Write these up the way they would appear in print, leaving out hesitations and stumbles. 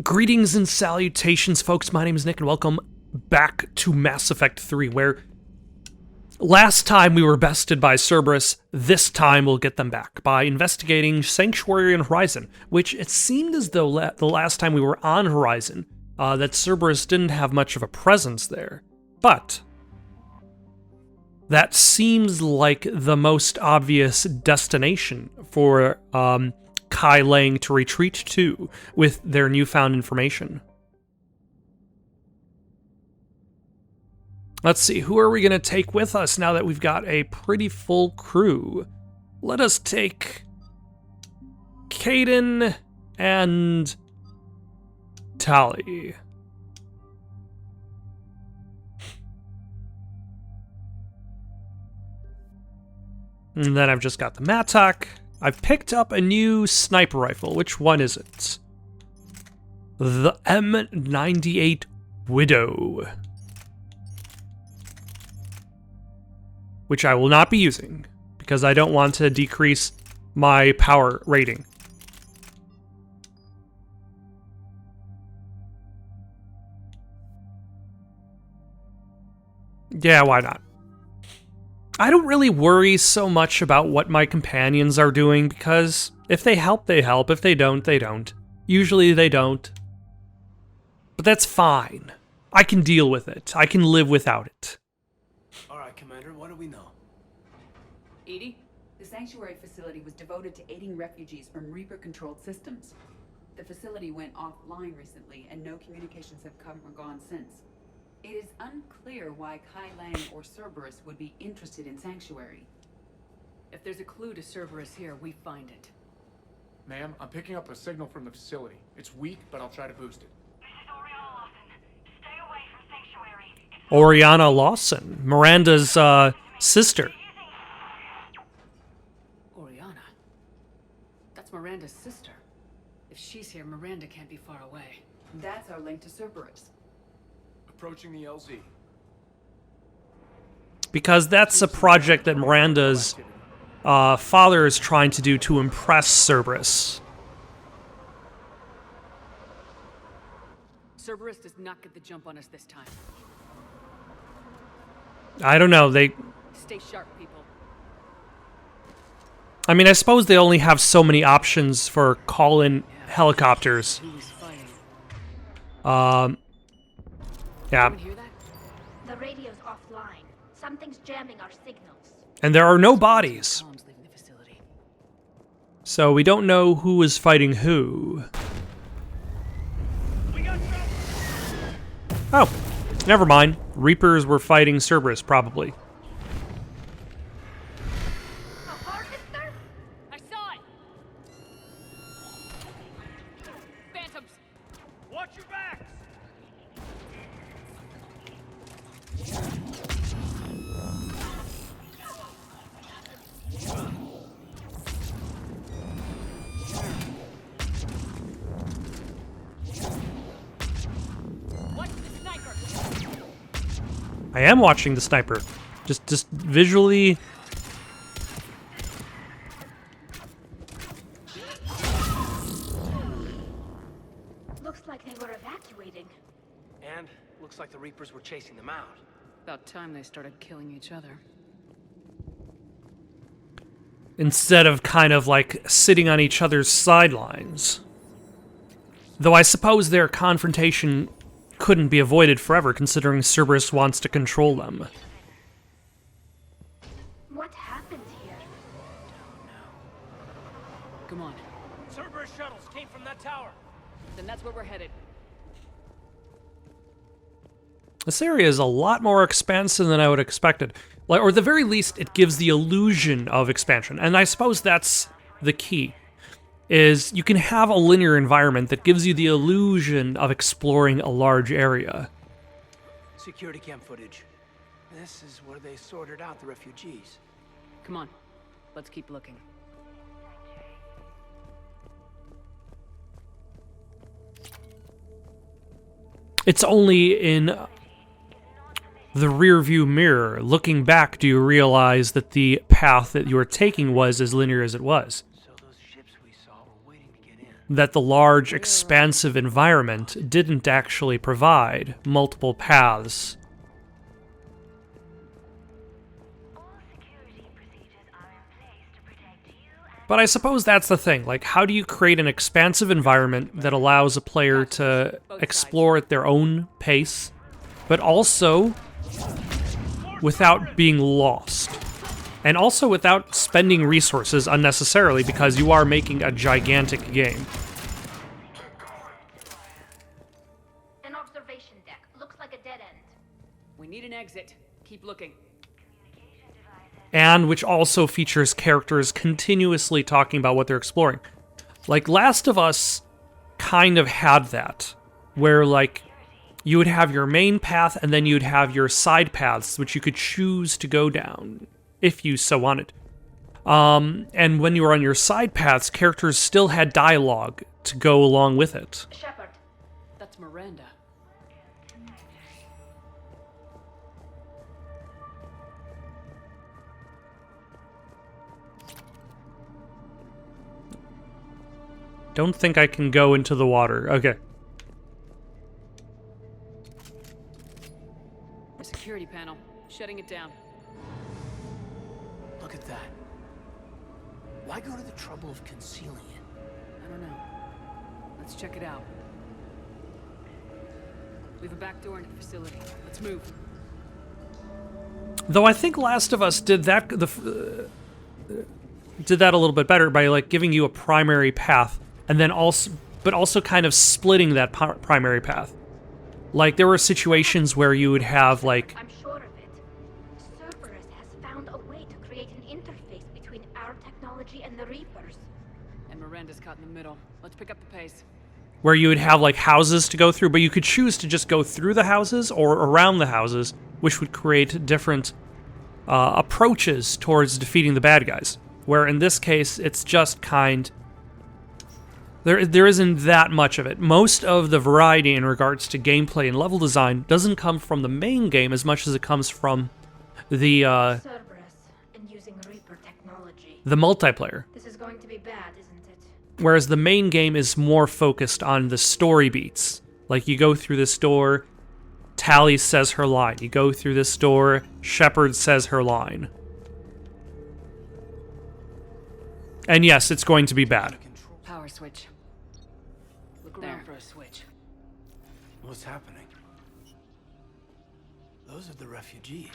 Greetings and salutations, folks. My name is Nick, and welcome back to Mass Effect 3, where last time we were bested by Cerberus, this time we'll get them back by investigating Sanctuary and Horizon, which it seemed as though the last time we were on Horizon, that Cerberus didn't have much of a presence there. But that seems like the most obvious destination for Kai Lang to retreat to with their newfound information. Let's see, who are we going to take with us now that we've got a pretty full crew? Let us take Caden and Tali. And then I've just got the Mattock. I've picked up a new sniper rifle. Which one is it? The M98 Widow. Which I will not be using, because I don't want to decrease my power rating. Yeah, why not? I don't really worry so much about what my companions are doing, because if they help, they help. If they don't, they don't. Usually they don't. But that's fine. I can deal with it. I can live without it. Alright, Commander, what do we know? Edie, the Sanctuary facility was devoted to aiding refugees from Reaper-controlled systems. The facility went offline recently, and no communications have come or gone since. It is unclear why Kai Lang or Cerberus would be interested in Sanctuary. If there's a clue to Cerberus here, we find it. Ma'am, I'm picking up a signal from the facility. It's weak, but I'll try to boost it. This is Oriana Lawson. Stay away from Sanctuary. Oriana Lawson, Miranda's sister. Oriana? That's Miranda's sister. If she's here, Miranda can't be far away. That's our link to Cerberus. Approaching the LZ. Because that's a project that Miranda's father is trying to do to impress Cerberus. Cerberus does not get the jump on us this time. I don't know, Stay sharp, people. I mean, I suppose they only have so many options for call-in helicopters. Who's fighting? Yeah. Anyone hear that? The radio's offline. Something's jamming our signals. And there are no bodies, Comms leaving the facility. so we don't know who is fighting who. Oh, never mind. Reapers were fighting Cerberus, probably. A harvester? I saw it! Phantoms! Watch your backs! Watch the sniper! I am watching the sniper. Just visually. Looks like they were evacuating. And looks like the Reapers were chasing them out. About time they started killing each other. Instead of kind of like sitting on each other's sidelines. Though I suppose their confrontation couldn't be avoided forever, considering Cerberus wants to control them. What happened here? Come on. Cerberus shuttles came from that tower. Then that's where we're headed. This area is a lot more expansive than I would have expected. Like, or at the very least, it gives the illusion of expansion. And I suppose that's the key, is you can have a linear environment that gives you the illusion of exploring a large area. Security cam footage. This is where they sorted out the refugees. Come on. Let's keep looking. It's only in the rearview mirror, looking back, do you realize that the path that you were taking was as linear as it was. So those ships we saw were waiting to get in. that the large, expansive environment didn't actually provide multiple paths. But I suppose that's the thing. Like, how do you create an expansive environment that allows a player to explore at their own pace, but also without being lost? And also without spending resources unnecessarily, because you are making a gigantic game. An observation deck. Looks like a dead end. We need an exit. Keep looking. And which also features characters continuously talking about what they're exploring. Like, Last of Us kind of had that, where, like, you would have your main path, and then you'd have your side paths, which you could choose to go down, if you so wanted. And when you were on your side paths, characters still had dialogue to go along with it. Shepard. That's Miranda. Don't think I can go into the water. Okay. The security panel. Shutting it down. Look at that. Why go to the trouble of concealing it? I don't know. Let's check it out. We have a back door into the facility. Let's move. Though I think Last of Us did that did that a little bit better by, like, giving you a primary path, and then also kind of splitting that primary path. Like, there were situations where you would have, like, I'm sure of it. Cerberus has found a way to create an interface between our technology and the Reapers. And Miranda's caught in the middle. Let's pick up the pace. where you would have, like, houses to go through, but you could choose to just go through the houses or around the houses, which would create different approaches towards defeating the bad guys. Where in this case, it's just there isn't that much of it. Most of the variety in regards to gameplay and level design doesn't come from the main game as much as it comes from the Cerberus and using Reaper technology. the multiplayer. This is going to be bad, isn't it? Whereas the main game is more focused on the story beats. Like, you go through this door, Tally says her line. You go through this door, Shepard says her line. And yes, it's going to be bad. Power switch. Look There. around for a switch. What's happening? Those are the refugees.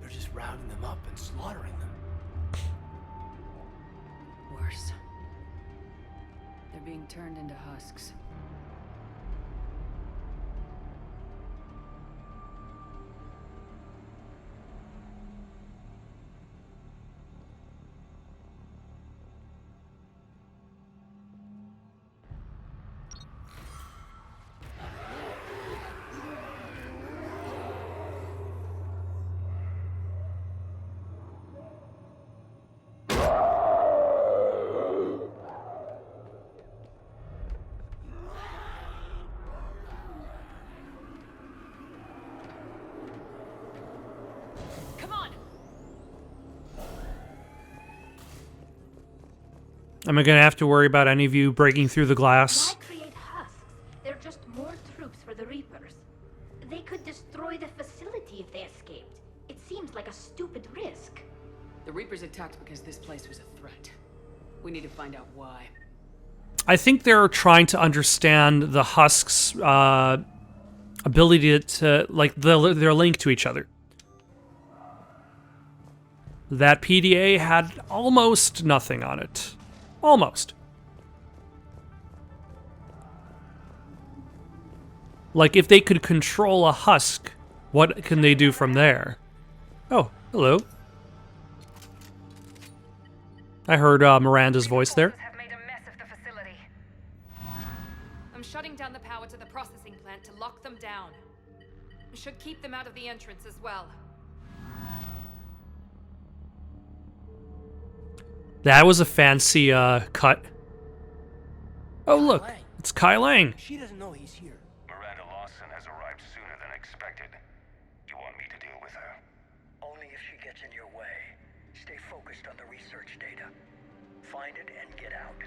They're just rounding them up and slaughtering them. Worse. They're being turned into husks. Am I going to have to worry about any of you breaking through the glass? Why create husks? They're just more troops for the Reapers. They could destroy the facility if they escaped. It seems like a stupid risk. The Reapers attacked because this place was a threat. We need to find out why. I think they're trying to understand the Husks' ability to, like, their link to each other. That PDA had almost nothing on it. Almost. Like, if they could control a husk, what can they do from there? Oh, hello. I heard Miranda's voice there. Have made a mess of the facility. I'm shutting down the power to the processing plant to lock them down. We should keep them out of the entrance as well. That was a fancy cut. Oh, look, it's Kai Lang. She doesn't know he's here. Miranda Lawson has arrived sooner than expected. You want me to deal with her? Only if she gets in your way. Stay focused on the research data. Find it and get out.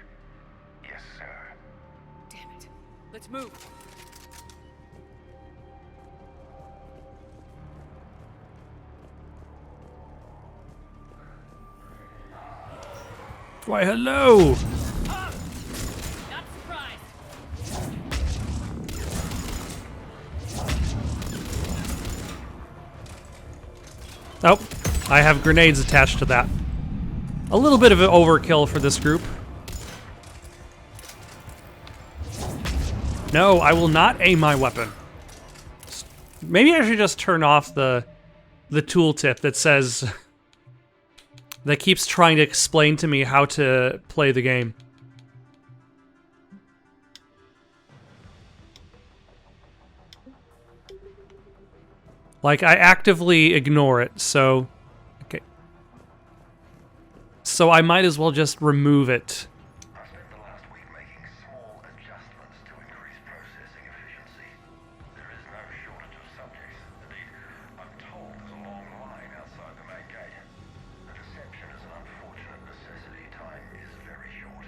Yes, sir. Damn it. Let's move. Why, hello! Not surprised. Oh, I have grenades attached to that. A little bit of an overkill for this group. No, I will not aim my weapon. Maybe I should just turn off the tooltip that says... that keeps trying to explain to me how to play the game. Like, I actively ignore it, so... Okay. So I might as well just remove it. I spent the last week making small adjustments to increase processing efficiency. There is no shortage of subjects. Indeed, I'm told there's a long line outside the main gate. The deception is an unfortunate necessity. Time is very short.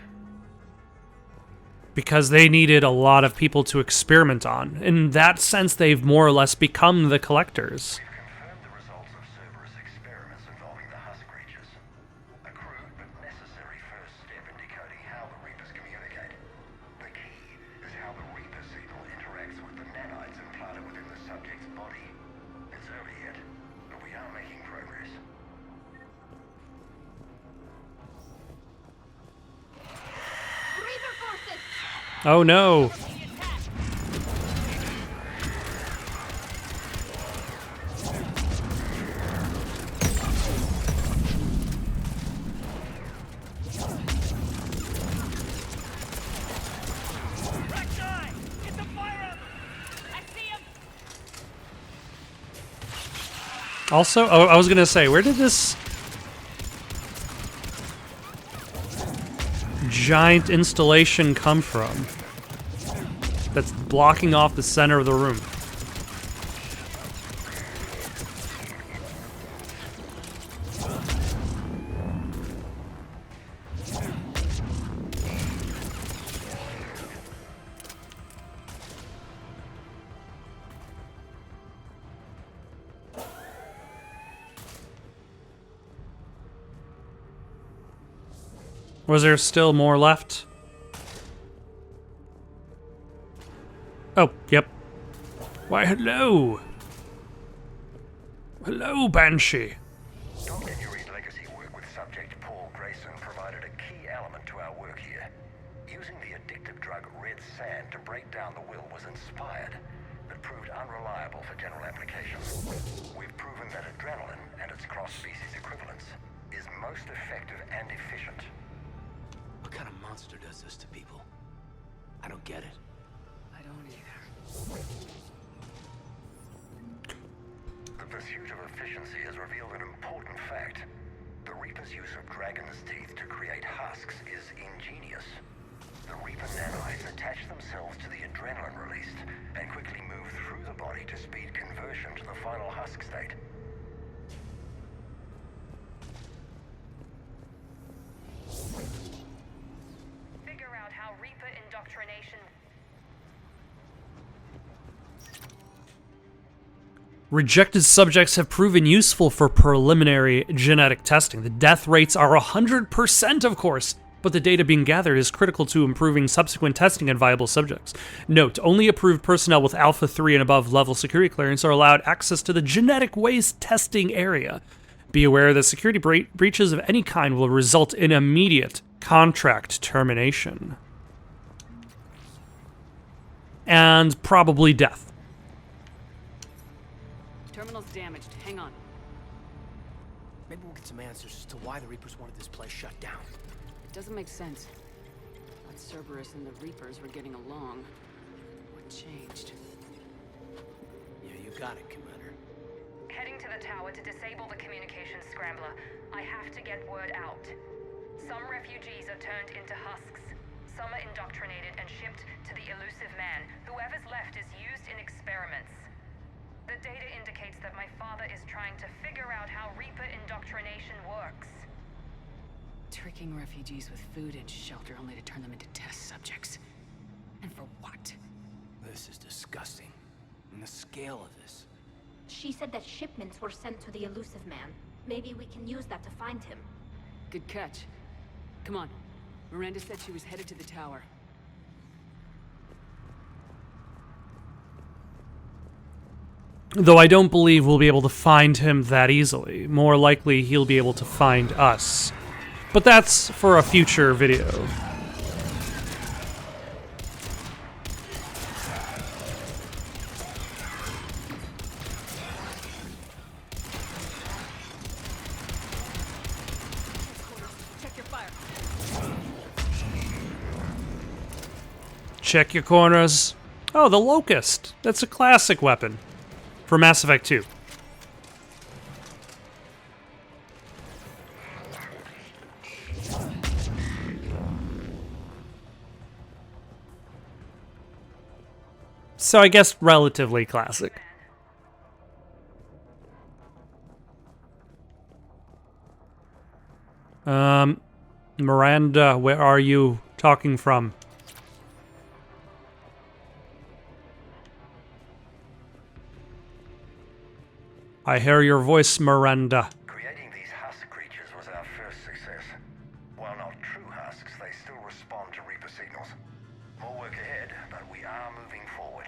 Because they needed a lot of people to experiment on. In that sense, they've more or less become the collectors. We've confirmed the results of Cerberus experiments involving the husk creatures. A crude but necessary first step in decoding how the Reapers communicate. The key is how the Reaper signal interacts with the nanites implanted within the subject's body. It's early yet, but we are making progress. Reaper forces! Oh no! Also, oh, I was gonna say, where did this giant installation come from? That's blocking off the center of the room. Was there still more left? Oh, yep. Why, hello. Hello, Banshee. Dr. Nuri's legacy work with subject Paul Grayson provided a key element to our work here. Using the addictive drug red sand to break down the will was inspired, but proved unreliable for general application. We've proven that adrenaline and its cross-species equivalents is most effective and efficient. What kind of monster does this to people? I don't get it. I don't either. The pursuit of efficiency has revealed an important fact. The Reaper's use of dragon's teeth to create husks is ingenious. The Reaper nanites attach themselves to the adrenaline released and quickly move through the body to speed conversion to the final husk state. Figure out how Reaper indoctrination. Rejected subjects have proven useful for preliminary genetic testing. The death rates are 100%, of course, but the data being gathered is critical to improving subsequent testing on viable subjects. Note, only approved personnel with Alpha 3 and above level security clearance are allowed access to the genetic waste testing area. Be aware that security breaches of any kind will result in immediate contract termination. And probably death. Terminal's damaged. Hang on. Maybe we'll get some answers as to why the Reapers wanted this place shut down. It doesn't make sense. But Cerberus and the Reapers were getting along. What changed? Yeah, you got it, Commander. Heading to the tower to disable the communications scrambler. I have to get word out. Some refugees are turned into husks. Some are indoctrinated and shipped to the Illusive Man. Whoever's left is used in experiments. The data indicates that my father is trying to figure out how Reaper indoctrination works. Tricking refugees with food and shelter only to turn them into test subjects. And for what? This is disgusting. And the scale of this. She said that shipments were sent to the Illusive Man. Maybe we can use that to find him. Good catch. Come on. Miranda said she was headed to the tower. Though I don't believe we'll be able to find him that easily. More likely, he'll be able to find us. But that's for a future video. Check your fire. Check your corners. Oh, the Locust. That's a classic weapon for Mass Effect 2. So I guess relatively classic. Miranda, where are you talking from? I hear your voice, Miranda. Creating these husk creatures was our first success. While not true husks, they still respond to Reaper signals. More work ahead, but we are moving forward.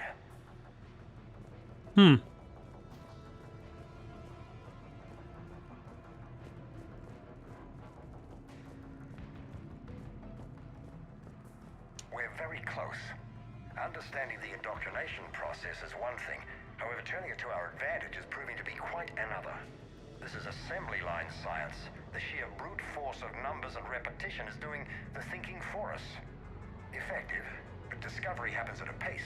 We're very close. Understanding the indoctrination process is one thing. However, turning it to our advantage is proving to be quite another. This is assembly line science. The sheer brute force of numbers and repetition is doing the thinking for us. Effective, but discovery happens at a pace.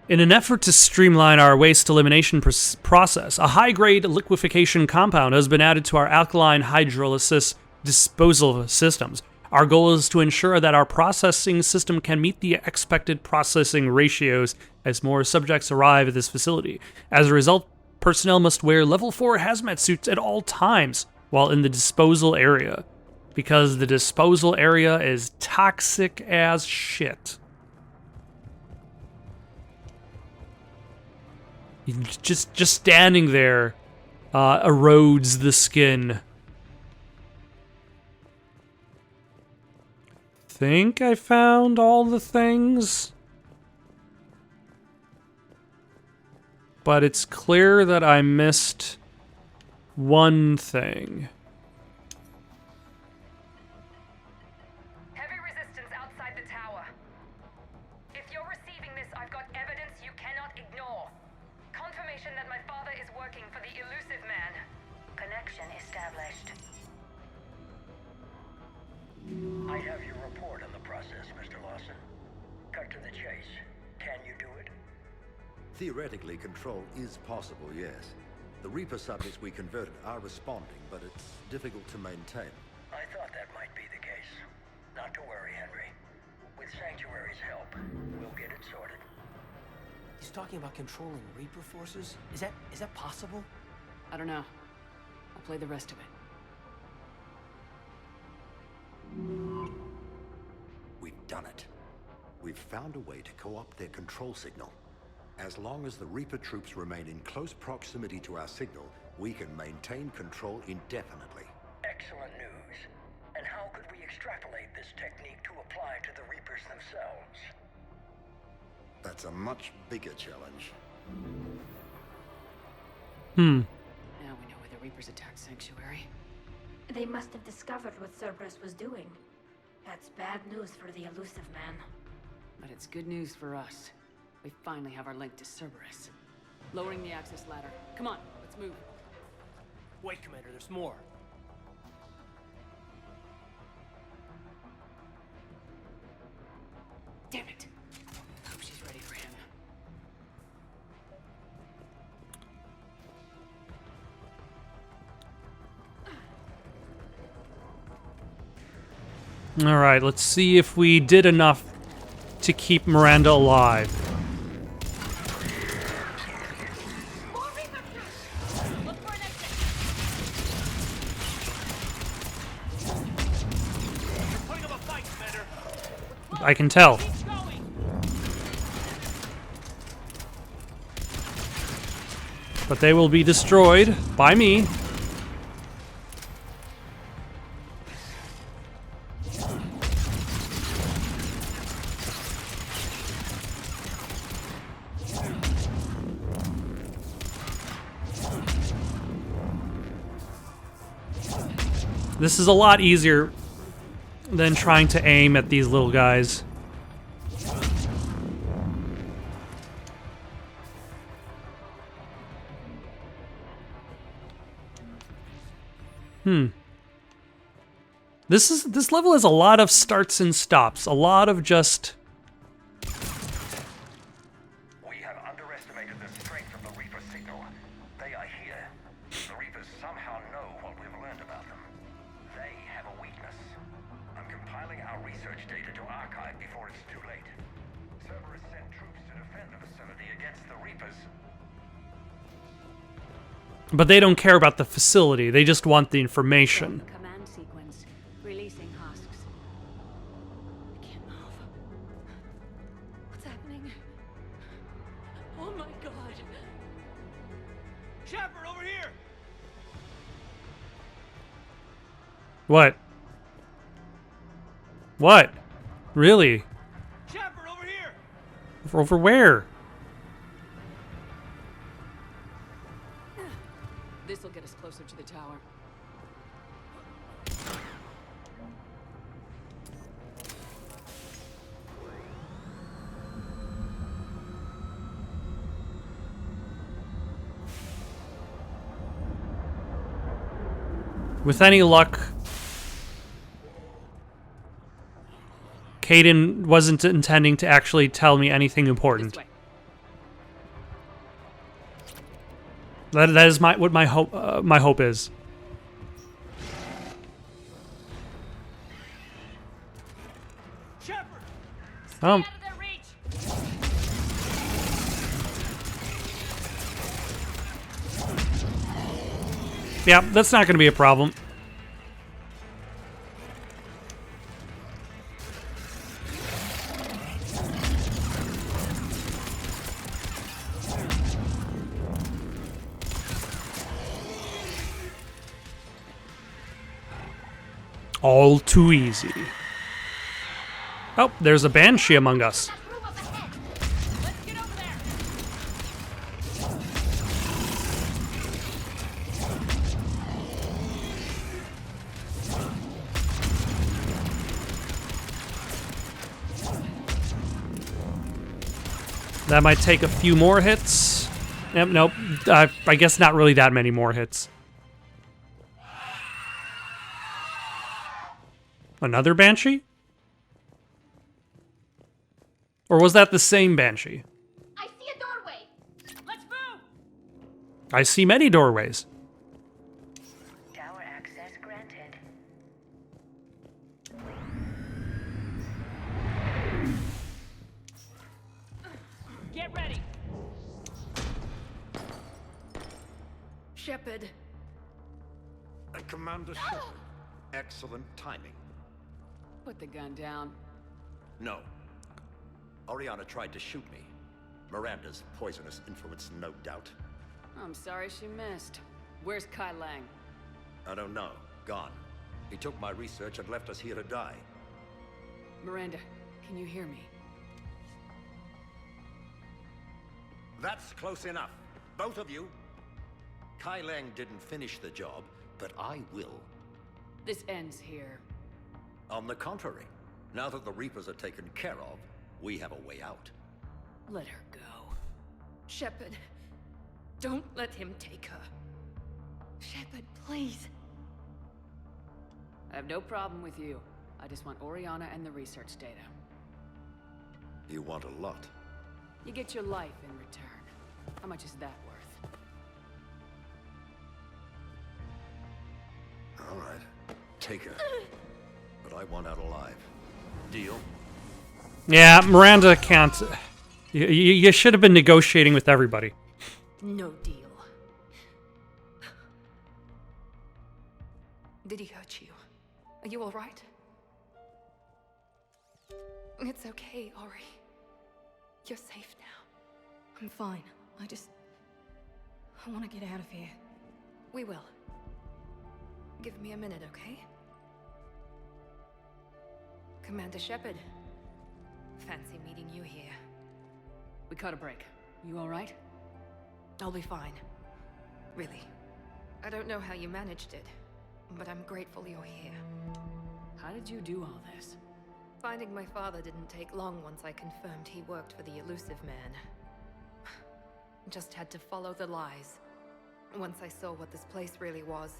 In an effort to streamline our waste elimination process, a high-grade liquefaction compound has been added to our alkaline hydrolysis disposal systems. Our goal is to ensure that our processing system can meet the expected processing ratios as more subjects arrive at this facility. As a result, personnel must wear level 4 hazmat suits at all times while in the disposal area, because the disposal area is toxic as shit. Just standing there erodes the skin. Think I found all the things? But it's clear that I missed one thing. Heavy resistance outside the tower. If you're receiving this, I've got evidence you cannot ignore. Confirmation that my father is working for the Illusive Man. Connection established. I have your report on the process, Mr. Lawson. Cut to the chase. Can you do it? Theoretically, control is possible, yes. The Reaper subjects we converted are responding, but it's difficult to maintain. I thought that might be the case. Not to worry, Henry. With Sanctuary's help, we'll get it sorted. He's talking about controlling Reaper forces? Is that possible? I don't know. I'll play the rest of it. We've done it. We've found a way to co-opt their control signal. As long as the Reaper troops remain in close proximity to our signal, we can maintain control indefinitely. Excellent news. And how could we extrapolate this technique to apply to the Reapers themselves? That's a much bigger challenge. Now we know why the Reapers attacked Sanctuary. They must have discovered what Cerberus was doing. That's bad news for the Illusive Man. But it's good news for us. We finally have our link to Cerberus. Lowering the access ladder. Come on, let's move. Wait, Commander, there's more. Damn it! Hope she's ready for him. Alright, let's see if we did enough to keep Miranda alive. I can tell. But they will be destroyed by me. This is a lot easier than trying to aim at these little guys. This level has a lot of starts and stops. A lot of just... We have underestimated the strength of the Reaper signal. They are here. The Reapers somehow know what we've learned about them. They have a weakness. I'm compiling our research data to archive before it's too late. Cerberus sent troops to defend the facility against the Reapers. But they don't care about the facility. They just want the information. Command sequence. Releasing husks. I can't move. What's happening? Oh my god. Shepard, over here! What? What? Really? Shepard, over here! Over where? This'll get us closer to the tower. With any luck, Caden wasn't intending to actually tell me anything important. This way. That is what my hope is. Shepard! Um. Out of their reach. Yeah, that's not going to be a problem. All too easy. Oh, there's a banshee among us. Let's get over there. That might take a few more hits. Yep, nope. I guess not really that many more hits. Another banshee? Or was that the same banshee? I see a doorway. Let's move. I see many doorways. Tower access granted. Get ready. Shepard. Commander Shepard. Excellent timing. Put the gun down. No. Oriana tried to shoot me. Miranda's poisonous influence, no doubt. I'm sorry she missed. Where's Kai Lang? I don't know. Gone. He took my research and left us here to die. Miranda, can you hear me? That's close enough. Both of you. Kai Lang didn't finish the job, but I will. This ends here. On the contrary, now that the Reapers are taken care of, we have a way out. Let her go. Shepard, don't let him take her. Shepard, please. I have no problem with you. I just want Oriana and the research data. You want a lot. You get your life in return. How much is that worth? All right. Take her. But I want out alive. Deal? Yeah, Miranda can't. You should have been negotiating with everybody. No deal. Did he hurt you? Are you all right? It's okay, Ori. You're safe now. I'm fine. I want to get out of here. We will. Give me a minute, okay? Commander Shepard. Fancy meeting you here. We caught a break. You all right? I'll be fine. Really. I don't know how you managed it, but I'm grateful you're here. How did you do all this? Finding my father didn't take long once I confirmed he worked for the Illusive Man. Just had to follow the lies. Once I saw what this place really was,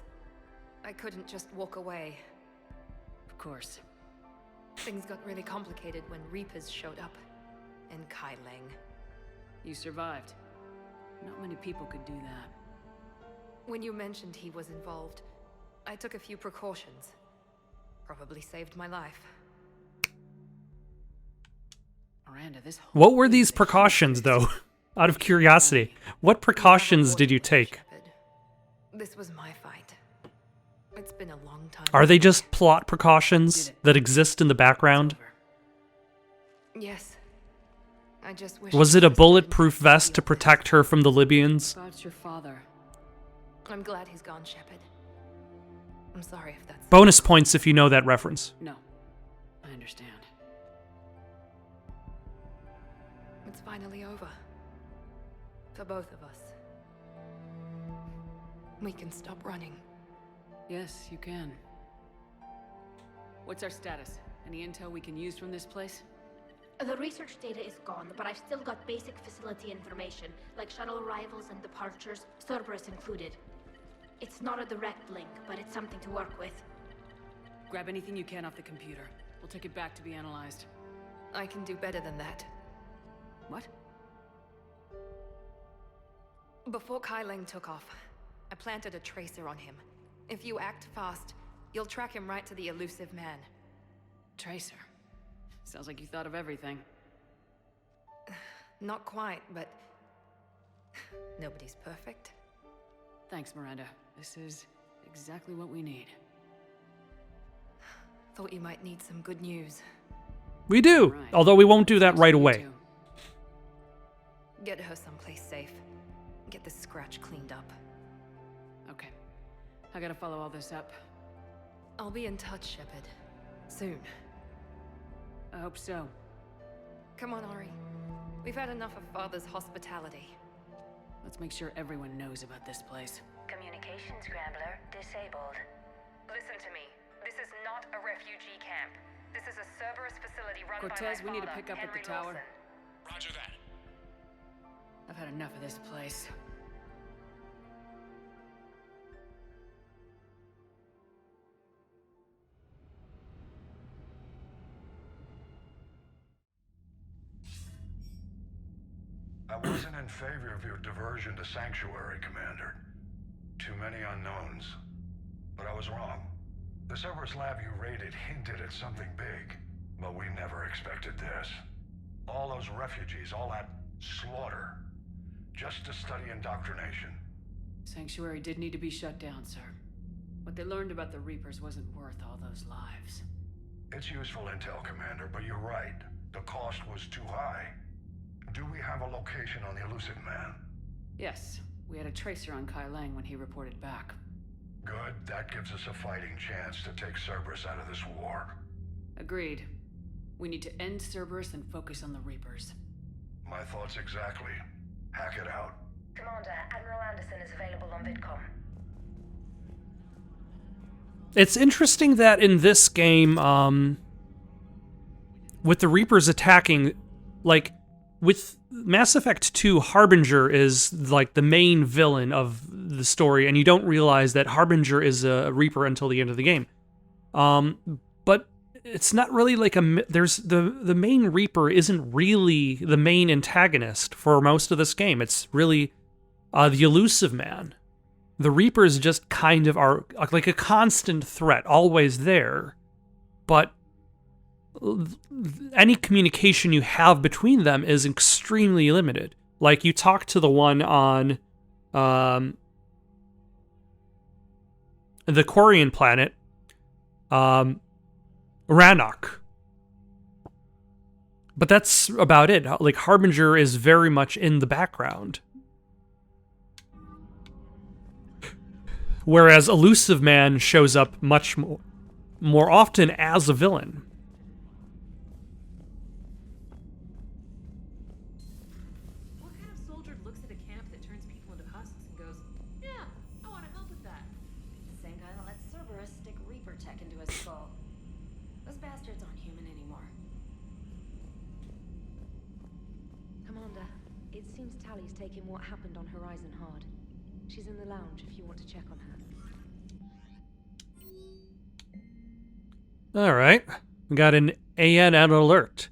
I couldn't just walk away. Of course. Things got really complicated when Reapers showed up. And Kai Leng. You survived. Not many people could do that. When you mentioned he was involved, I took a few precautions. Probably saved my life. Miranda, this whole What were thing these is a precautions, huge though? mistake. Out of curiosity, what precautions did you take? Shepard. This was my fight. It's been a long time. Are they just plot precautions that exist in the background? Yes. I just wish Was it a bulletproof vest to protect her from the Libyans? About your father. I'm glad he's gone, Shepard. I'm sorry if that's... Bonus points if you know that reference. No. I understand. It's finally over. For both of us. We can stop running. Yes, you can. What's our status? Any intel we can use from this place? The research data is gone, but I've still got basic facility information, like shuttle arrivals and departures, Cerberus included. It's not a direct link, but it's something to work with. Grab anything you can off the computer. We'll take it back to be analyzed. I can do better than that. What? Before Kai Leng took off, I planted a tracer on him. If you act fast, you'll track him right to the Illusive Man. Tracer. Sounds like you thought of everything. Not quite, but... nobody's perfect. Thanks, Miranda. This is exactly what we need. Thought you might need some good news. We do, Right. although we won't do that Thanks right to you away. too. Get her someplace safe. Get this scratch cleaned up. Okay. I gotta follow all this up. I'll be in touch, Shepard. Soon. I hope so. Come on, Ori. We've had enough of Father's hospitality. Let's make sure everyone knows about this place. Communication scrambler disabled. Listen to me. This is not a refugee camp. This is a Cerberus facility run Cortez, by we my need to father, pick up at the Henry tower. Lawson. Roger that. I've had enough of this place. I wasn't in favor of your diversion to Sanctuary, Commander. Too many unknowns. But I was wrong. The Cerberus lab you raided hinted at something big, but we never expected this. All those refugees, all that slaughter, just to study indoctrination. Sanctuary did need to be shut down, sir. What they learned about the Reapers wasn't worth all those lives. It's useful intel, Commander, but you're right. The cost was too high. Do we have a location on the Illusive Man? Yes, we had a tracer on Kai Leng when he reported back. Good, that gives us a fighting chance to take Cerberus out of this war. Agreed. We need to end Cerberus and focus on the Reapers. My thoughts exactly. Hack it out. Commander, Admiral Anderson is available on VidCom. It's interesting that in this game, with the Reapers attacking, like, with Mass Effect 2, Harbinger is, like, the main villain of the story, and you don't realize that Harbinger is a Reaper until the end of the game. But it's not really like there's the main Reaper isn't really the main antagonist for most of this game. It's really the Illusive Man. The Reapers just kind of are like a constant threat, always there. But any communication you have between them is extremely limited. Like, you talk to the one on the Quarian planet, Rannoch. But that's about it. Like, Harbinger is very much in the background. Whereas Illusive Man shows up much more often as a villain. What kind of soldier looks at a camp that turns people into husks and goes, yeah, I want to help with that? Same guy that lets Cerberus stick Reaper tech into his skull. Those bastards aren't human anymore. Commander, it seems Tally's taking what happened on Horizon hard. She's in the lounge if you want to check on her. All right. We got an ANN alert.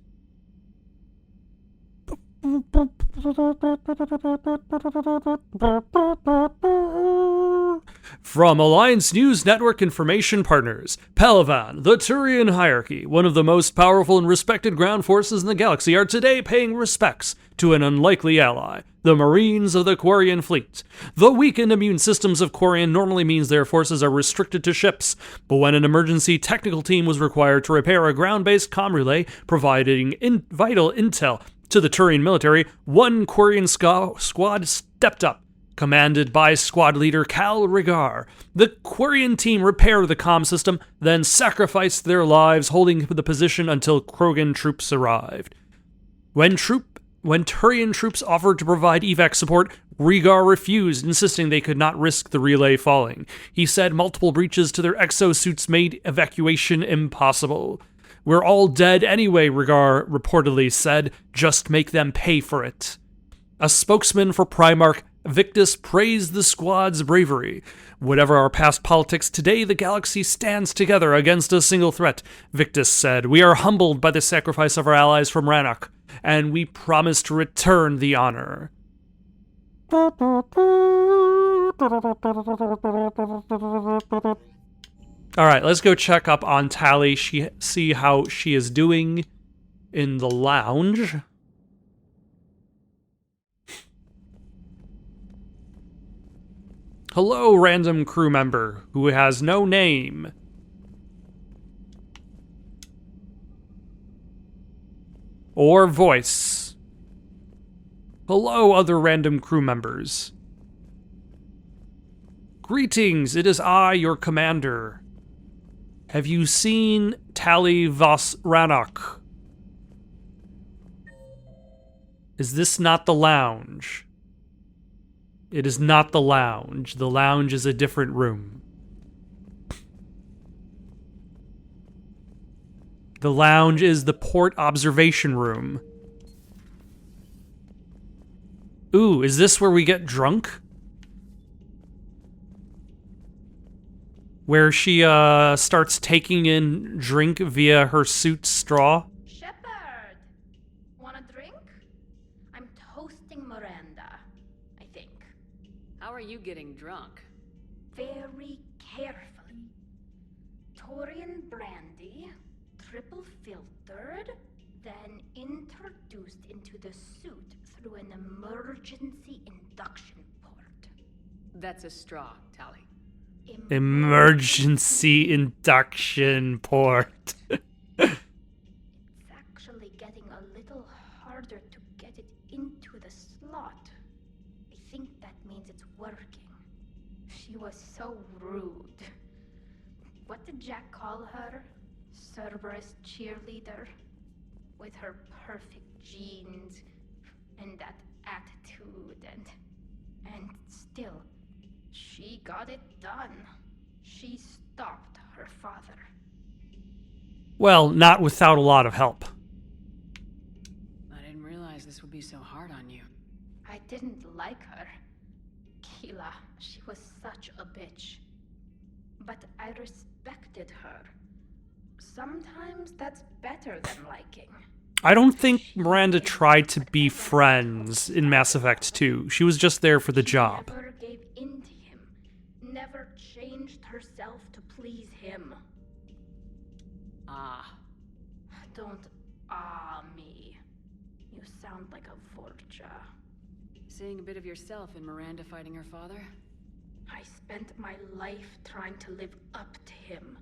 From Alliance News Network Information Partners, Palavan, the Turian hierarchy, one of the most powerful and respected ground forces in the galaxy, are today paying respects to an unlikely ally, the Marines of the Quarian fleet. The weakened immune systems of Quarian normally means their forces are restricted to ships, but when an emergency technical team was required to repair a ground-based comm relay providing vital intel to the Turian military, one Quarian squad stepped up, commanded by squad leader Cal Regar. The Quarian team repaired the comm system, then sacrificed their lives holding the position until Krogan troops arrived. When Turian troops offered to provide evac support, Regar refused, insisting they could not risk the relay falling. He said multiple breaches to their exosuits made evacuation impossible. "We're all dead anyway," Regar reportedly said. "Just make them pay for it." A spokesman for Primarch Victus praised the squad's bravery. "Whatever our past politics, today the galaxy stands together against a single threat," Victus said. "We are humbled by the sacrifice of our allies from Rannoch, and we promise to return the honor." All right, let's go check up on Tally, see how she is doing in the lounge. Hello, random crew member who has no name. Or voice. Hello, other random crew members. Greetings, it is I, your commander. Have you seen Tally Vos Rannoch? Is this not the lounge? It is not the lounge. The lounge is a different room. The lounge is the port observation room. Ooh, is this where we get drunk? Where she starts taking in drink via her suit's straw? Shepard! Want a drink? I'm toasting Miranda, I think. How are you getting drunk? Very carefully. Torian brandy, triple filtered, then introduced into the suit through an emergency induction port. That's a straw, Tally. Emergency induction port. It's actually getting a little harder to get it into the slot. I think that means it's working. She was so rude. What did Jack call her? Cerberus cheerleader? With her perfect genes and that attitude and still, she got it done. She stopped her father. Well, not without a lot of help. I didn't realize this would be so hard on you. I didn't like her. Keela, she was such a bitch. But I respected her. Sometimes that's better than liking. I don't think Miranda tried to be friends in Mass Effect 2. She was just there for the job. Never gave in to him. Never changed herself to please him. Ah. Don't me. You sound like a Vorja. Seeing a bit of yourself in Miranda fighting her father? I spent my life trying to live up to him.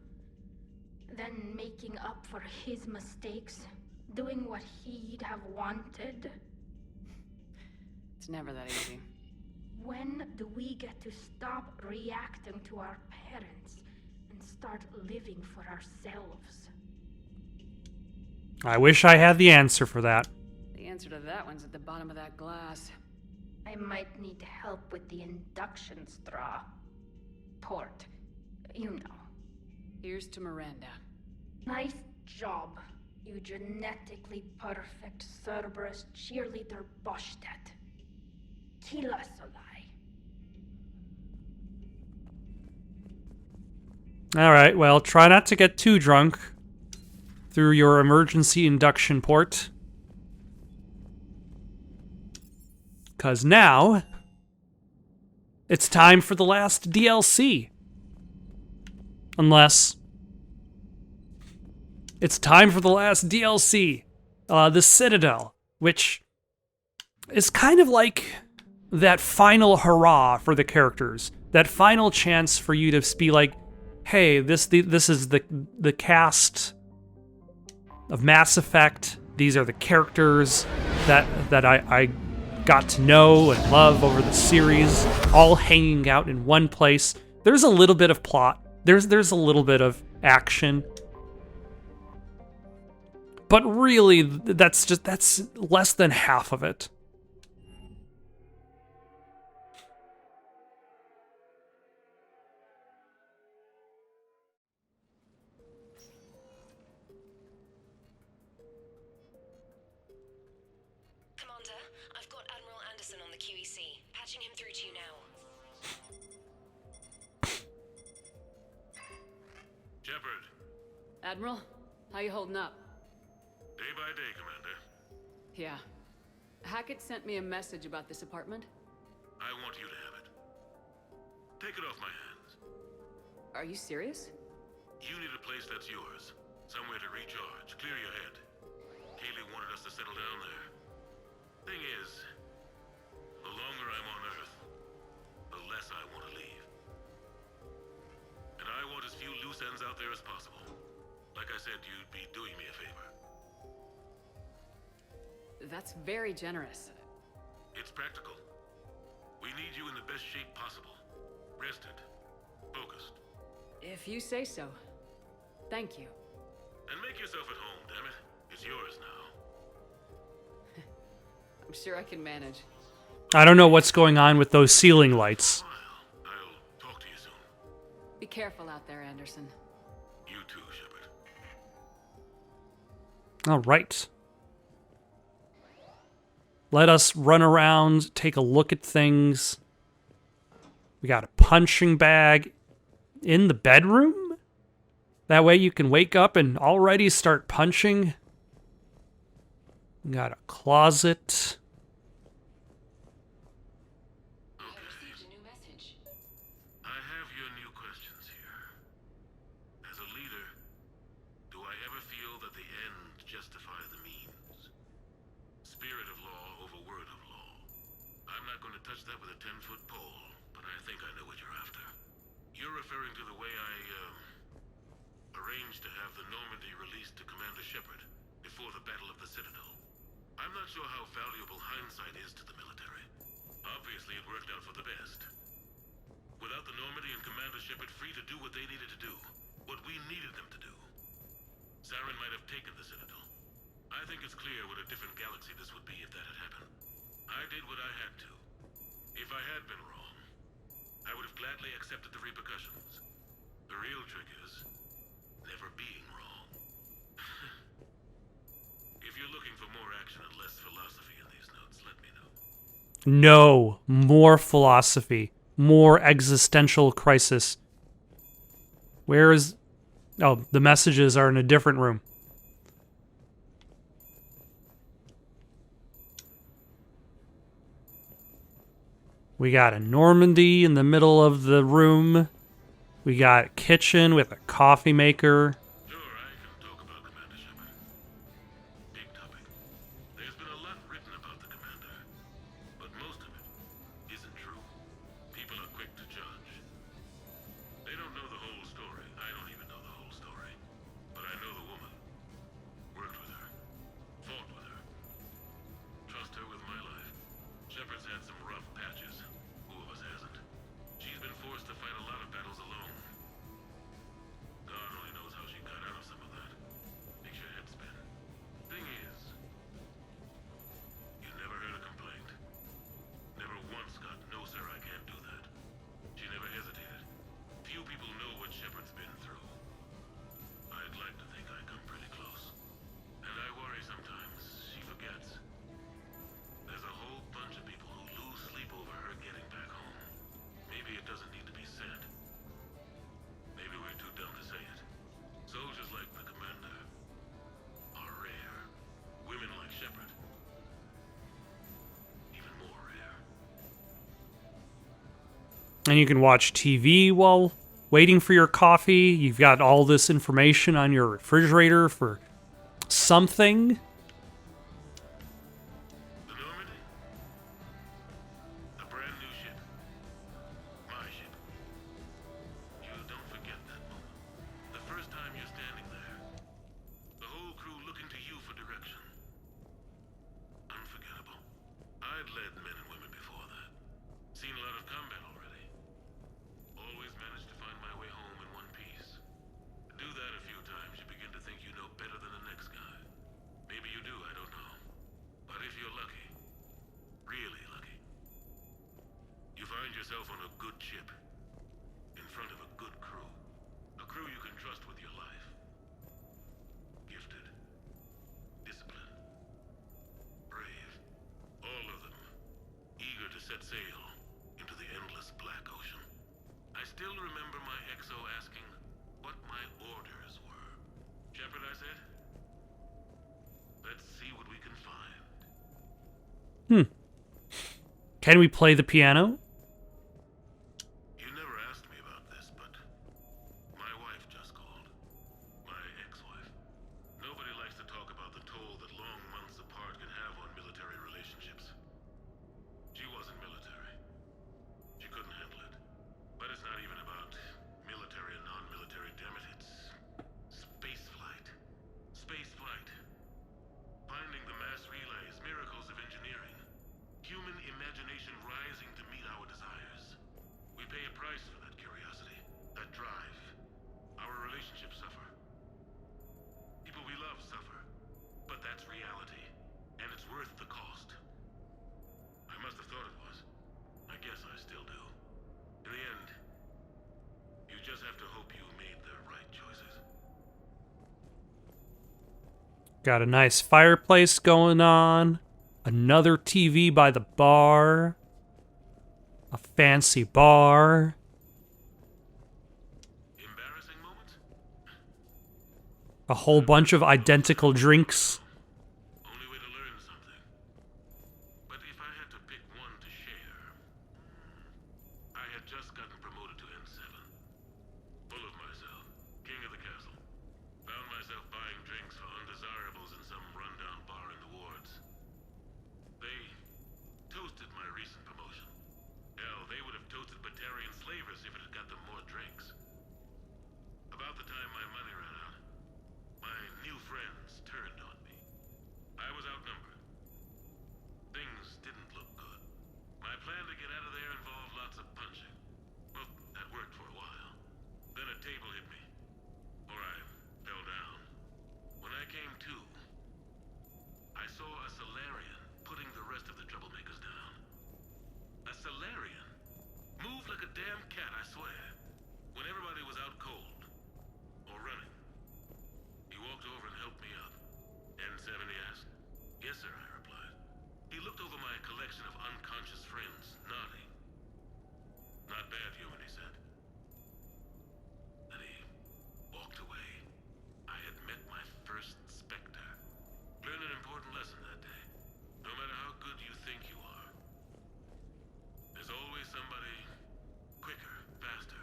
Then making up for his mistakes, doing what he'd have wanted. It's never that easy. When do we get to stop reacting to our parents and start living for ourselves? I wish I had the answer for that. The answer to that one's at the bottom of that glass. I might need help with the induction straw. Port, you know. Here's to Miranda. Nice job, you genetically perfect Cerberus cheerleader Boschtet. Kila Solai. Alright, well, try not to get too drunk through your emergency induction port. Because now, it's time for the last DLC. Unless, it's time for the last DLC. The Citadel, which is kind of like that final hurrah for the characters. That final chance for you to be like, hey, this is the cast of Mass Effect. These are the characters that I got to know and love over the series, all hanging out in one place. There's a little bit of plot. There's a little bit of action. But really, that's less than half of it. Commander, I've got Admiral Anderson on the QEC. Patching him through to you now. Shepard. Admiral, how you holding up? Day by day, Commander. Yeah. Hackett sent me a message about this apartment. I want you to have it. Take it off my hands. Are you serious? You need a place that's yours. Somewhere to recharge, clear your head. Kaylee wanted us to settle down there. Thing is, the longer I'm on Earth, the less I want to leave. And I want as few loose ends out there as possible. Like I said, you'd be doing me a favor. That's very generous. It's practical. We need you in the best shape possible. Rested. Focused. If you say so. Thank you. And make yourself at home, damn it. It's yours now. I'm sure I can manage. I don't know what's going on with those ceiling lights. I'll talk to you soon. Be careful out there, Anderson. You too, Shepard. All right. Let us run around, take a look at things. We got a punching bag in the bedroom? That way you can wake up and already start punching. We got a closet. I have your new questions here. As a leader, do I ever feel that the end justifies the means? Spirit of law over word of law. I'm not going to touch that with a 10-foot pole, but I think I know what you're after. You're referring to the way I, arranged to have the Normandy released to Commander Shepard before the Battle of the Citadel. I'm not sure how valuable hindsight is to the military. Obviously, it worked out for the best. Without the Normandy and Commander Shepard free to do what they needed to do, what we needed them to do, Saren might have taken the Citadel. I think it's clear what a different galaxy this would be if that had happened. I did what I had to. If I had been wrong, I would have gladly accepted the repercussions. The real trick is never being wrong. If you're looking for more action and less philosophy in these notes, let me know. No, more philosophy. More existential crisis. Where is... Oh, the messages are in a different room. We got a Normandy in the middle of the room. We got a kitchen with a coffee maker. Sure, I can talk about Commander Shepard. Big topic. There's been a lot written about the Commander, but most of it isn't true. People are quick to judge. They don't know the whole story. I don't even know the whole story. But I know the woman. Worked with her. And you can watch TV while waiting for your coffee. You've got all this information on your refrigerator for something. The Normandy? A brand new ship. My ship. You don't forget that moment. The first time you're standing there. The whole crew looking to you for direction. Unforgettable. I'd led men and women before that. Seen a lot of combat already. Always managed to find my way home in one piece. Do that a few times, you begin to think you know better than the next guy. Maybe you do, I don't know. But if you're lucky, really lucky, you find yourself on a good ship, in front of a good crew. A crew you can trust with your life. Gifted. Disciplined. Brave. All of them. Eager to set sail into the endless black ocean. I still remember my XO asking what my orders were. Shepard, I said. Let's see what we can find. Can we play the piano? You never asked me about this, but my wife just called. My ex-wife. Nobody likes to talk about the toll that long months apart can have on military relationships. She wasn't military. She couldn't handle it. But it's not even about military and non-military, damn it. It's space flight. Space flight. Finding the mass relays, miracles of engineering. Human imagination rising to meet our desires. We pay a price for that curiosity, that drive. Our relationships suffer. People we love suffer. But that's reality. And it's worth the cost. I must have thought it was. I guess I still do. In the end, you just have to hope you made the right choices. Got a nice fireplace going on. Another TV by the bar. A fancy bar. Embarrassing moments? A whole bunch of identical drinks. Only way to learn something. But if I had to pick one to share, I had just gotten promoted to N7. Full of myself, king of the castle. Found myself buying drinks for undesirables in some rundown bar in the wards. They toasted my recent promotion. Hell, they would have toasted Batarian slavers if it had got them more drinks. About the time my money ran out, my new friends turned on me. I was outnumbered. Things didn't look good. My plan to get out of there involved lots of punching. Well, that worked for a while. Then a table hit me. Or I fell down. When I came to, I saw a Solarian putting the rest of the troublemakers down. A Solarian? Moved like a damn cat, I swear. When everybody was out cold. Or running. He walked over and helped me up. N7, he asked. Yes, sir, I replied. He looked over my collection of unconscious friends, nodding. Not bad, human, he said. Then he walked away. I had met my first Spectre. Learned an important lesson that day. No matter how good you think you are, there's always somebody quicker, faster,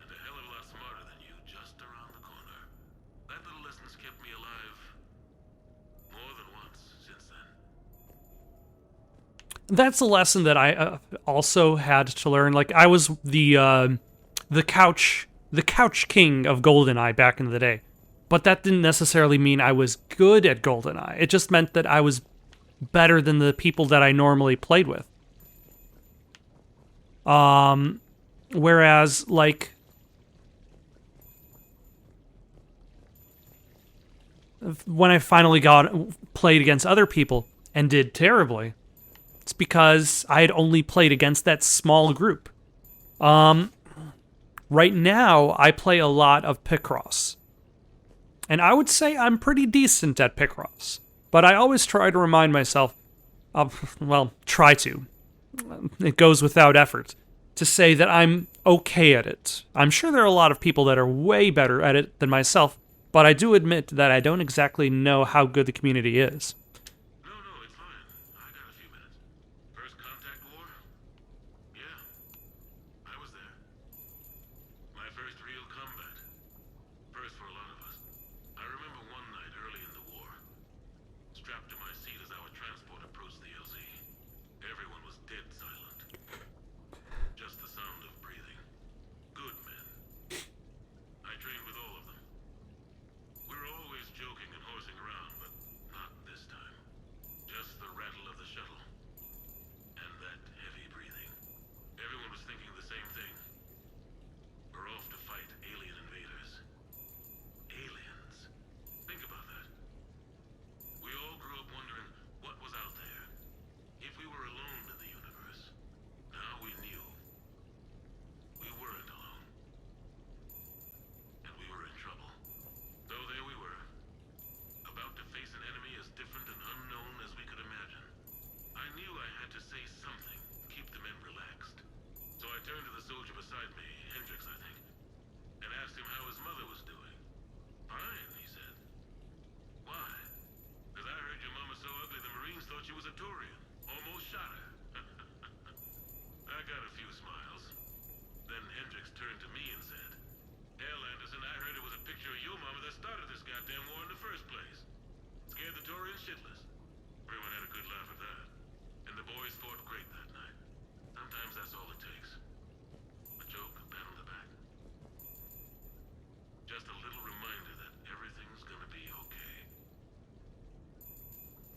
and a hell of a lot smarter than you just around the corner. That little lesson's kept me alive more than once since then. That's a lesson that I also had to learn. Like, I was the couch king of GoldenEye back in the day. But that didn't necessarily mean I was good at GoldenEye. It just meant that I was better than the people that I normally played with. Whereas, like, when I finally played against other people and did terribly, it's because I had only played against that small group. Right now, I play a lot of Picross. And I would say I'm pretty decent at Picross. But I always try to remind myself, try to. It goes without effort, to say that I'm okay at it. I'm sure there are a lot of people that are way better at it than myself, but I do admit that I don't exactly know how good the community is. No, it's fine. I got a few minutes. First contact war? Yeah. I was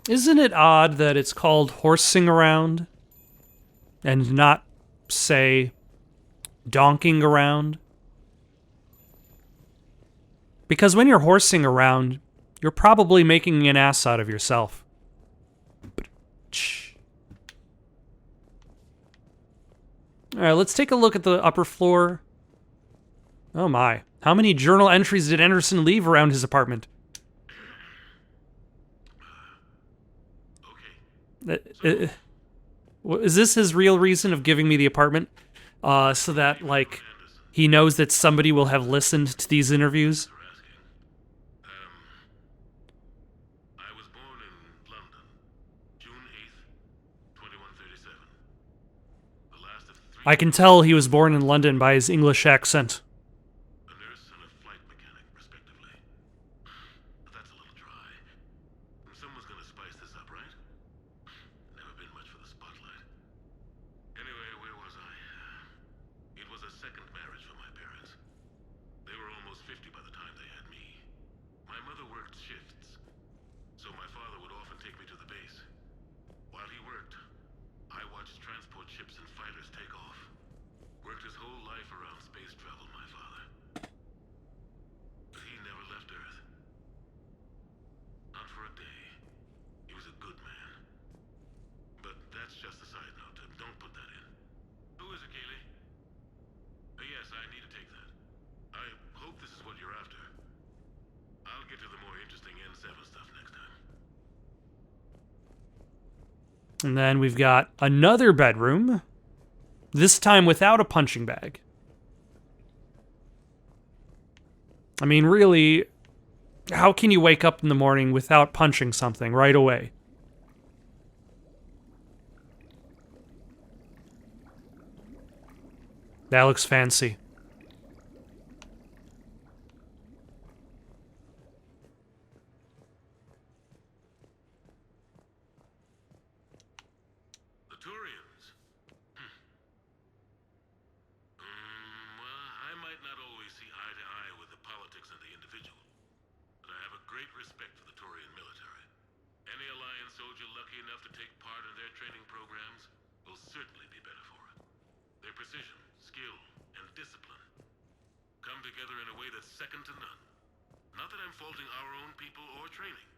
Isn't it odd that it's called horsing around and not, say, donking around? Because when you're horsing around, you're probably making an ass out of yourself. Alright, let's take a look at the upper floor. Oh my. How many journal entries did Anderson leave around his apartment? Is this his real reason of giving me the apartment? So that, like, he knows that somebody will have listened to these interviews? I was born in London, June 8th, 2137. The last of three. I can tell he was born in London by his English accent. A nurse and a flight mechanic, respectively. But that's a little dry. Someone's gonna spice this up, right? Never been much for the spotlight. Anyway, where was I? It was a second marriage for my parents. They were almost 50 by the time they had me. My mother worked shifts, so my father would often take me to the base. While he worked, I watched transport ships and fighters take off. Worked his whole life around space travel, my father. But he never left Earth. Not for a day. He was a good man. But that's just a side note. Don't put that in. Who is it, Kaylee? Yes, I need to take that. I hope this is what you're after. I'll get to the more interesting N7 stuff next time. And then we've got another bedroom, this time without a punching bag. I mean, really, how can you wake up in the morning without punching something right away? That looks fancy. The Turians. Well, I might not always see eye to eye with the politics and the individual, but I have a great respect for the Turian military. Any Alliance soldier lucky enough to take part in their training programs will certainly be better for it. Their precision, skill, and discipline come together in a way that's second to none. Not that I'm faulting our own people or training.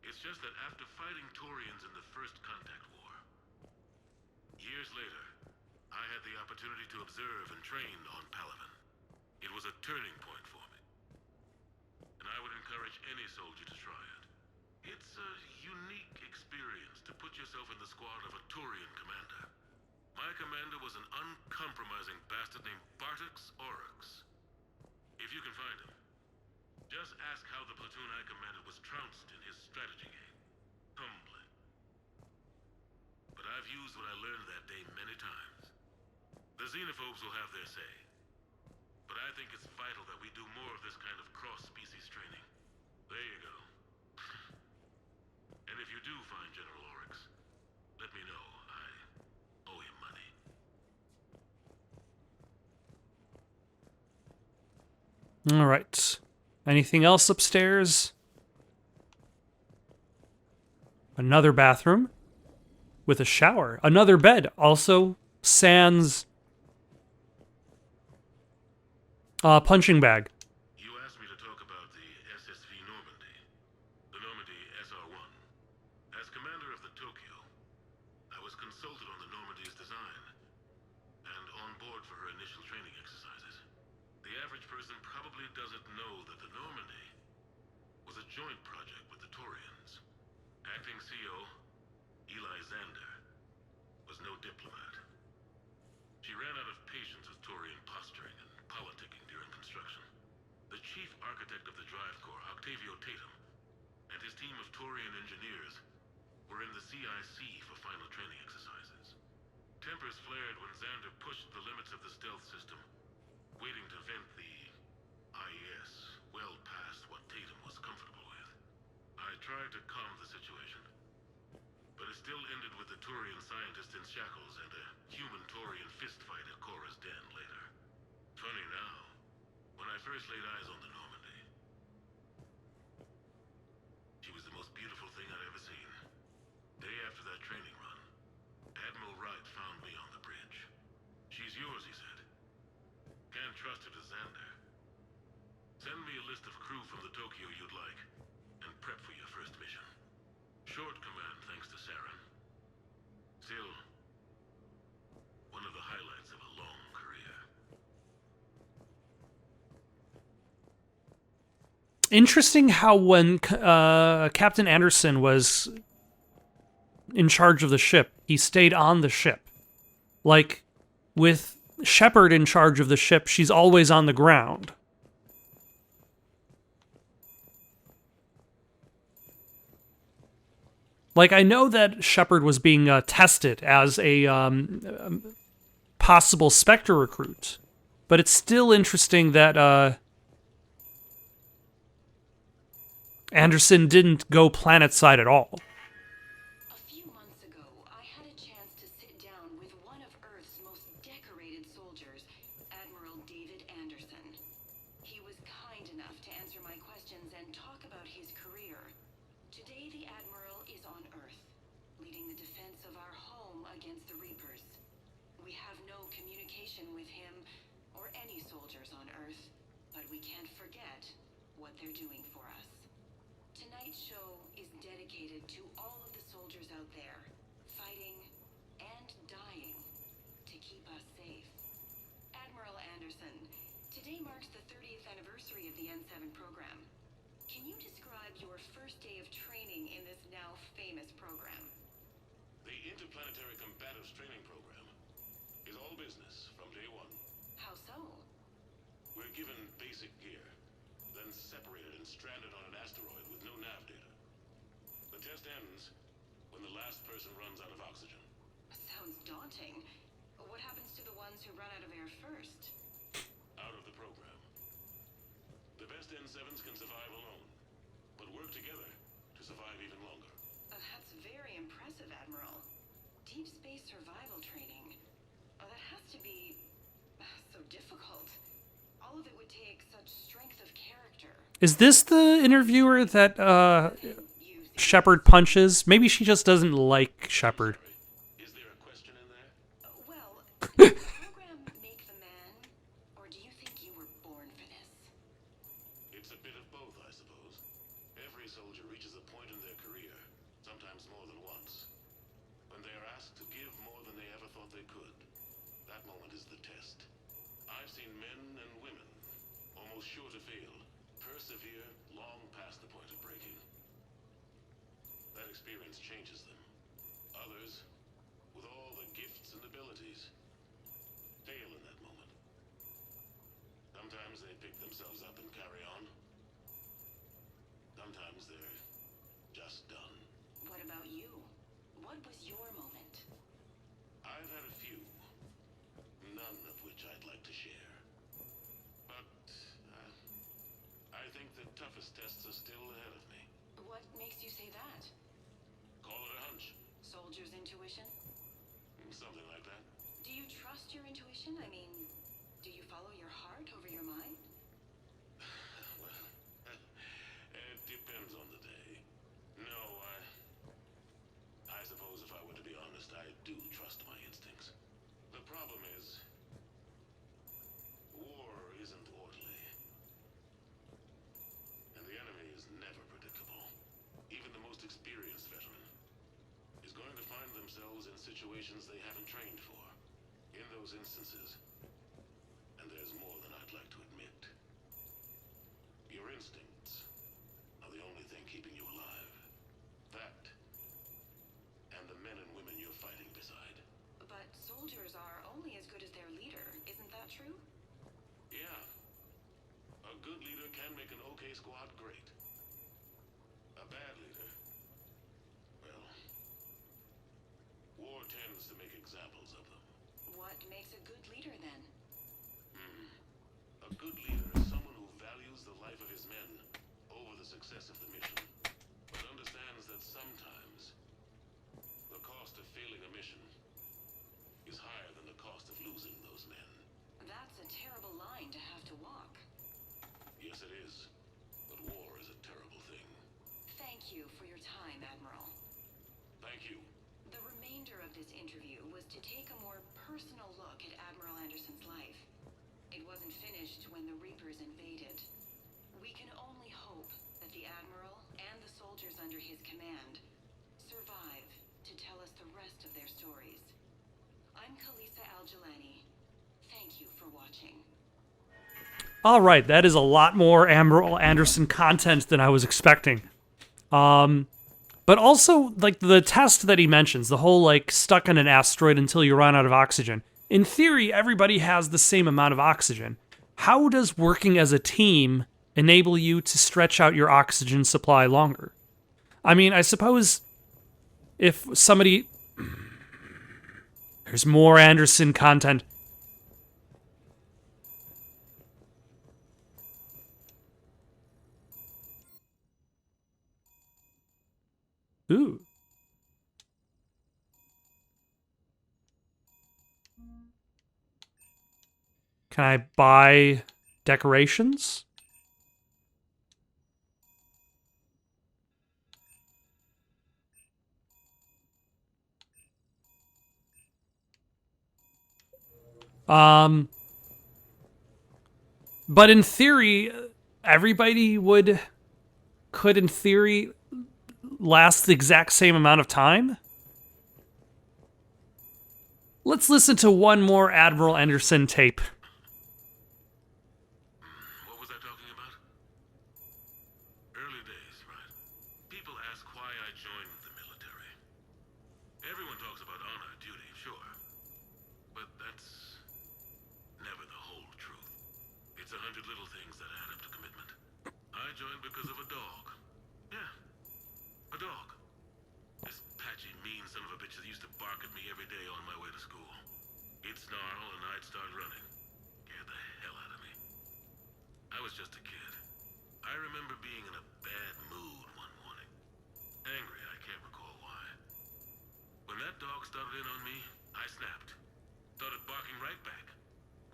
It's just that after fighting Turians in the First Contact War, years later, I had the opportunity to observe and train on Palaven. It was a turning point for me. And I would encourage any soldier to try it. It's a unique experience to put yourself in the squad of a Turian commander. My commander was an uncompromising bastard named Bartux Oryx. If you can find him, just ask how the platoon I commanded was trounced in his strategy game. Humbling. But I've used what I learned that day many times. The xenophobes will have their say. But I think it's vital that we do more of this kind of cross-species training. There you go. And if you do find General Oryx, let me know. I owe him money. All right. Anything else upstairs? Another bathroom with a shower. Another bed. Also sans punching bag. You asked me to talk about the SSV Normandy. The Normandy SR-1. As commander of the Tokyo, I was consulted on the Normandy's design and on board for her initial training exercises. The average person probably doesn't know that the Normandy was a joint project with the Turians. Acting CO, Eli Xander, was no diplomat. She ran out of patience with Turian posturing and politicking during construction. The chief architect of the Drive Corps, Octavio Tatum, and his team of Turian engineers were in the CIC for final training exercises. Tempers flared when Xander pushed the limits of the stealth system, waiting to vent the IES well past what Tatum was comfortable with. I tried to calm the situation, but it still ended with the Turian scientist in shackles and a human-Turian fistfight at Korra's den later. Funny now, when I first laid eyes on the Normandy, she was the most beautiful thing I'd ever seen. Alexander. Send me a list of crew from the Tokyo you'd like, and prep for your first mission. Short command thanks to Saren. Still, one of the highlights of a long career. Interesting how when Captain Anderson was in charge of the ship, he stayed on the ship. Like, with Shepard in charge of the ship, she's always on the ground. Like, I know that Shepard was being tested as a possible Spectre recruit, but it's still interesting that Anderson didn't go planetside at all. A few months ago, I had a chance to sit down with one of Earth's most decorated soldiers, Admiral David Anderson. He was kind enough to answer my questions and talk about his career. Today, the Admiral is on Earth, leading the defense of our home against the Reapers. We have no communication with him or any soldiers on Earth, but we can't forget what they're doing for us. Tonight's show is dedicated to all of the soldiers out there, fighting and dying to keep us safe. Admiral Anderson, today marks the 30th anniversary of the N7 program. Can you describe your first day of training in this now famous program? The Interplanetary Combatives Training Program is all business from day one. How so? We're given basic gear, then separated and stranded on an asteroid with no nav data. The test ends when the last person runs out of oxygen. Sounds daunting. What happens to the ones who run out of air first? Out of the program. The best N7s can survive alone, but work together to survive even longer. That's very impressive, Admiral. Deep space survival training. That has to be so difficult. All of it would take such strength of character. Is this the interviewer that Shepard punches? Maybe she just doesn't like Shepard. Is there a question in there? Well, did the program make the man, or do you think you were born for this? It's a bit of both, I suppose. Every soldier reaches a point in their career, sometimes more than once, when they are asked to give more than they ever thought they could. That moment is the test. I've seen men and women, almost sure to fail, persevere long past the point of breaking. That experience changes them. Others, with all the gifts and abilities, fail in that moment. Sometimes they pick themselves up and carry on. Sometimes they're just done. What about you? What was your moment? I've had a few, none of which I'd like to share. But I think the toughest tests are still ahead of me. What makes you say that? Call it a hunch. Soldier's intuition? Something like that. Do you trust your intuition? I mean, do you follow your heart over your mind? Well, it depends on the day. No, I suppose if I were to be honest, I do trust my instincts. The problem is, war isn't orderly. And the enemy is never predictable. Even the most experienced veteran is going to find themselves in situations they haven't trained for. In those instances, and there's more than I'd like to admit, your instincts are the only thing keeping you alive. That, and the men and women you're fighting beside. But soldiers are only as good as their leader, isn't that true? Yeah. A good leader can make an okay squad great. A bad leader, well, war tends to make examples of them. What makes a good leader then? A good leader is someone who values the life of his men over the success of the mission, but understands that sometimes the cost of failing a mission is higher than the cost of losing those men. That's a terrible line to have to walk. Yes, it is. But war is a terrible thing. Thank you for your time, Admiral. Thank you. The remainder of this interview was to take a more personal look at Admiral Anderson's life. It wasn't finished when under his command survive to tell us the rest of their stories. I'm Khaleesa Al-Jilani. Thank you for watching. All right, that is a lot more Admiral Anderson content than I was expecting. But also, like, the test that he mentions, the whole, like, stuck on an asteroid until you run out of oxygen. In theory, everybody has the same amount of oxygen. How does working as a team enable you to stretch out your oxygen supply longer? I mean, I suppose if somebody... There's more Anderson content. Ooh. Can I buy decorations? But in theory, everybody could in theory last the exact same amount of time? Let's listen to one more Admiral Anderson tape. What was I talking about? Early days, right? People ask why I joined the military. Everyone talks about honor, duty, sure. But that's never the whole truth. It's 100 little things that add up to commitment. I joined because of a dog. Yeah, a dog. This patchy, mean son of a bitch that used to bark at me every day on my way to school. He'd snarl and I'd start running. Scared the hell out of me. I was just a kid. I remember being in a bad mood one morning. Angry, I can't recall why. When that dog started in on me, I snapped. Started barking right back.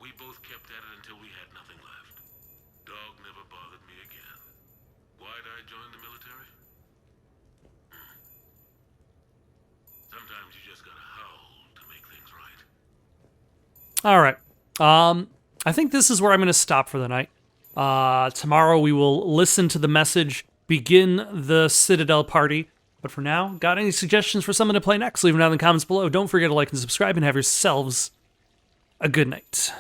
We both kept at it until we had nothing left. Dog never bothered me again. Why'd I join the military? Sometimes you just gotta howl to make things right. All right. I think this is where I'm going to stop for the night. Tomorrow we will listen to the message, begin the Citadel party. But for now, got any suggestions for someone to play next? Leave them down in the comments below. Don't forget to like and subscribe and have yourselves a good night.